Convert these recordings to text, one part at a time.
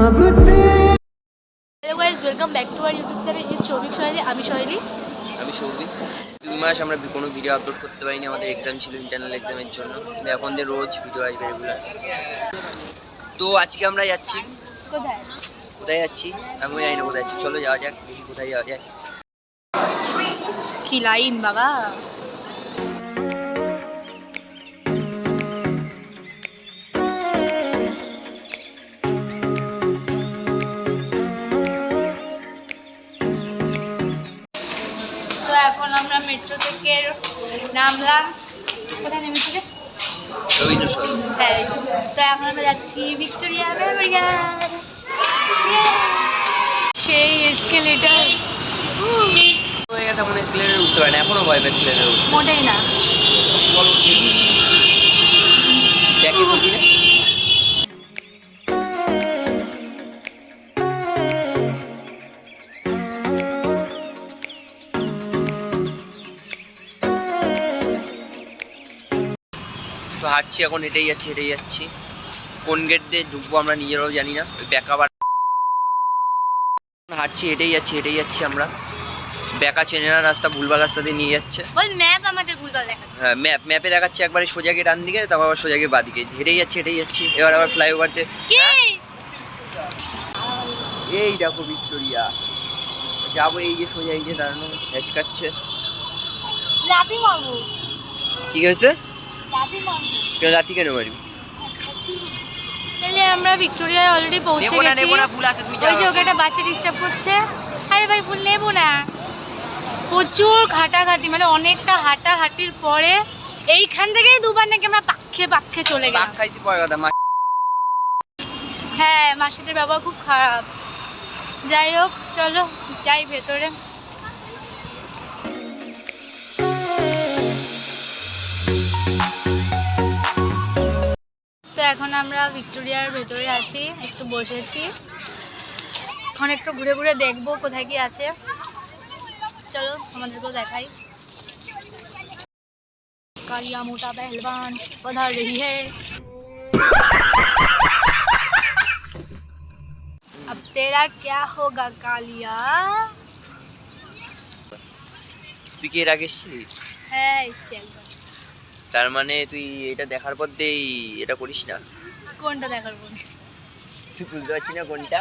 Hello guys, welcome back to our YouTube channel is Souvik Soheli. আমি সোহেলি। আমি সৌভিক। 2 মাস আমরা কোনো ভিডিও আপলোড করতে পারিনি, আমাদের এক্সাম ছিল, ইন্টারনাল এক্সামের জন্য। কিন্তু এখন দিয়ে রোজ ভিডিও আসবে রেগুলার। তো আজকে আমরা যাচ্ছি কোথায় যাচ্ছি আমি জানি না কোথায় যাচ্ছি। চলো যাওয়া যাক, দেখি কোথায় যাওয়া যায়। কি লাইন বাবা! তো এখন আমরা মেট্রো থেকে নামলাম। কোথায় নেমেছি রে? রবীন্দ্র সদন। হ্যাঁ, তো এখন আমরা যাচ্ছি ভিক্টোরিয়া মেমোরিয়াল। সেই এসকেলেটর হয়ে গেছে, এখন এসকেলেটরে উঠতে পারে না, এখনো ভয় পায় এসকেলেটরে উঠতে। মোটেই না। ব্যাকে বলবি না? তো হাঁটছি, এখন হেঁটেই যাচ্ছি। কোন গেট দিয়ে ঢুকবো আমরা নিজেরাও জানি না। ওই ব্যাক আবার হাঁটছি, হেঁটেই যাচ্ছি আমরা। ব্যাকা চেনে না রাস্তা, ভুলভাল রাস্তা দিয়ে নিয়ে যাচ্ছে। বল ম্যাপ আমাদের ভুলভাল দেখাচ্ছে। হ্যাঁ, ম্যাপে দেখাচ্ছে একবারে সোজা গিয়ে ডান দিকে, তারপর আবার সোজা গিয়ে বাঁ দিকে। হেঁটেই যাচ্ছি। এবার আবার ফ্লাইওভার দিয়ে এই দেখো ভিক্টোরিয়া যাবো। এই যে সোজা, এই যে দাঁড়ানো হেঁচকাচ্ছে। লাথি মারবো। কি হয়েছে? লাথি মারবো। কেন লাথি কেন মারবি? আমরা ভিক্টোরিয়ায় অলরেডি পৌঁছে গেছি। ওই যে ওকে একটা বাচ্চা ডিস্টার্ব করছে। আরে ভাই, ফুল নেবো না। প্রচুর ঘাটাঘাটি, মানে অনেকটা হাঁটাহাঁটির পরে এইখান থেকেই দুবার নাকি আমরা পাক্ষে চলে গেলাম। খাইছি পরে কথা। হ্যাঁ, মাসিদের ব্যবহার খুব খারাপ। যাই হোক, চলো যাই ভেতরে। তো এখন আমরা ভিক্টোরিয়ার ভেতরে আছি, একটু বসেছি। এখন একটু ঘুরে ঘুরে দেখবো কোথায় কি আছে। চলো আমাদেরকেও দেখাই। कालिया मोटा पहलवान पधार रही है। अब तेरा क्या होगा कालिया? তুই কি এর আগে এসেছিলিস? হ্যাঁ, এসছি একবার। তার মানে তুই এটা দেখার পর দিয়ে এটা করিস না? কোনটা দেখার পর? তুই বুঝতে পারছিস না কোনটা?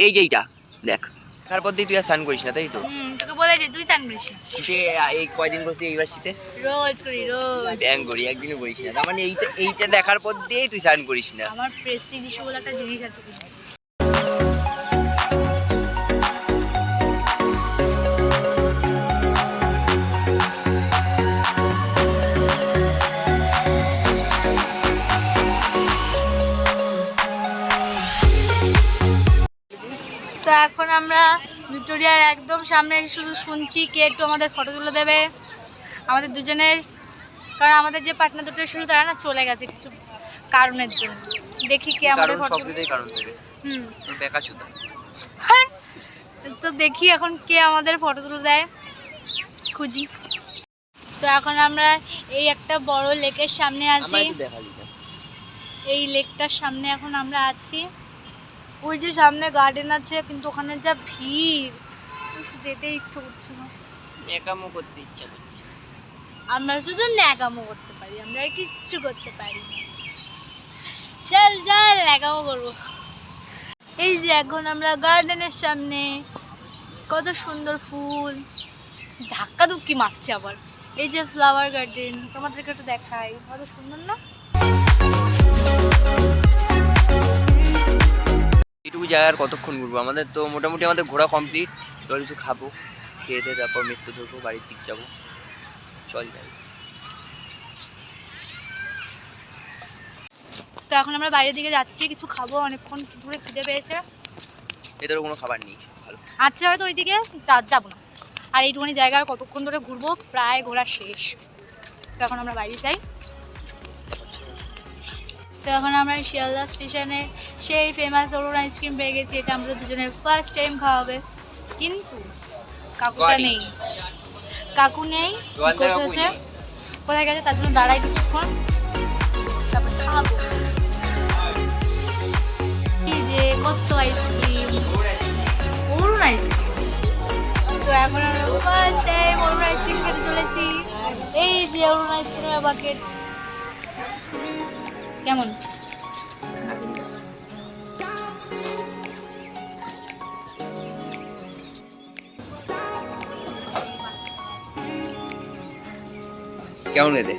এই যে এইটা দেখ, দেখার পর দিয়ে তুই আর স্নান করিস না, তাই তো? তোকে বলেছি তুই স্নান করিস না। শীতে এই কয়দিন করছিস এইবার শীতে? রোজ করি, রোজ। ব্যাং করি, একদিনও করিস না। তার মানে এইটা দেখার পর দিয়েই তুই স্নান করিস না। আমার প্রেস্টিজ ইস্যু বলে একটা জিনিস আছে। তো এখন আমরা ভিক্টোরিয়ার একদম সামনে শুধু শুনছি কে একটু আমাদের ফটো তুলে দেবে আমাদের দুজনের। কারণ আমাদের যে পার্টনার দুটো ছিল তারা না চলে গেছে কিছু কারণের জন্য। দেখি কে আমাদের ফটো কারণ থেকে বেকাচুদা। তো দেখি এখন কে আমাদের ফটো তুলে দেয়, খুঁজি। তো এখন আমরা এই একটা বড় লেকের সামনে আছি। এই লেকটার সামনে এখন আমরা আছি। ওই যে সামনে গার্ডেন আছে, কিন্তু ওখানে যা ভিড়, যেতে ইচ্ছে করছে না। ন্যাকামো করতে ইচ্ছে করছে। আমরা শুধু ন্যাকামো করতে পারি, আমরা আর কিচ্ছু করতে পারি না। চল ন্যাকামো করবো। এই যে এখন আমরা গার্ডেনের সামনে, কত সুন্দর ফুল, ধাক্কা ধুক্কি মারছে আবার। এই যে ফ্লাওয়ার গার্ডেন, তোমাদেরকে একটু দেখাই, কত সুন্দর না? এইটুকু জায়গার কতক্ষণ ঘুরবো? আমাদের তো মোটামুটি আমাদের ঘোরা কমপ্লিট। চল কিছু খাবো, খেয়ে দিয়ে তারপর মেট্রো ধরবো, বাড়ির দিক যাবো। চল যাই। তো এখন আমরা বাইরের দিকে যাচ্ছি, কিছু খাবো, অনেকক্ষণ ধরে খিদে পেয়েছে। এদের কোনো খাবার নেই, ভালো আচ্ছা হয়তো ওইদিকে যাবো না। আর এইটুখানি জায়গায় কতক্ষণ ধরে ঘুরবো, প্রায় ঘোরা শেষ। তো এখন আমরা বাইরে যাই। তো এখন আমরা শিয়ালদা স্টেশনে সেই ফেমাস অরুণ আইসক্রিম পেয়ে গেছি। এটা আমাদের দুজনের ফার্স্ট টাইম খাওয়া হবে। কিন্তু কাকুটা নেই, কাকু নেই, কোথায় গেছে, তার জন্য দাঁড়াই কিছুক্ষণ, তারপর খাবো। এখন আমরা ফার্স্ট টাইম অরুণ আইসক্রিম খেতে চলেছি। এই যে অরুণ আইসক্রিমের বাকেট। কেমন? কেমন খেতে?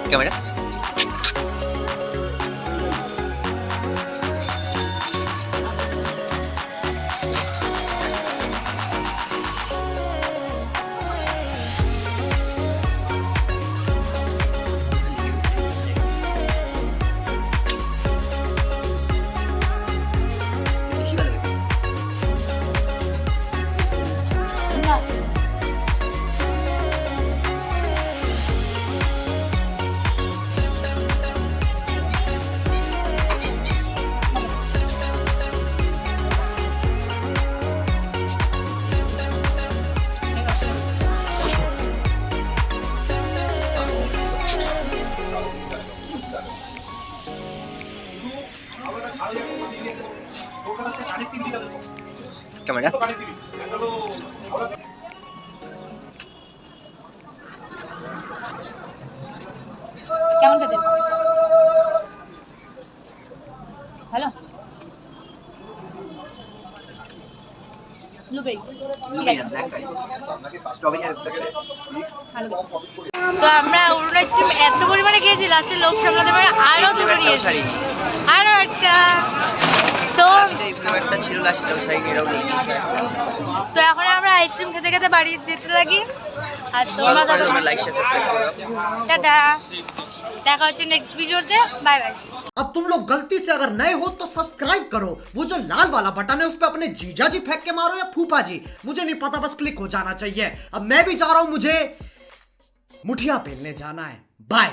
ক্যামেরা না ক্যামেরা কেমন খেতে? ভালো? ব্লুবেরি তো আমরা অরুণ আইসক্রিম এত পরিমাণে খেয়েছি লাস্টে লোক সামলাতে পারে আরো দুটো নিয়েছি, আরো একটা। তো একটা ছিল লাস্টটাও সাইড এরাও নিয়ে নিয়েছে। তো এখন আমরা আইসক্রিম খেতে খেতে বাড়ি যেতে লাগি। আর তোমরা লাইক শেয়ার সাবস্ক্রাইব করো। টাটা, দেখা হচ্ছে নেক্সট ভিডিওতে। Bye bye. अब तुम लोग गलती से अगर नए हो तो सब्सक्राइब करो, वो जो लाल वाला बटन है उस पे अपने जीजा जी फेंक के मारो या फूफा जी, मुझे नहीं पता, बस क्लिक हो जाना चाहिए। अब मैं भी जा रहा हूं, मुझे मुठिया पेलने जाना है। बाय।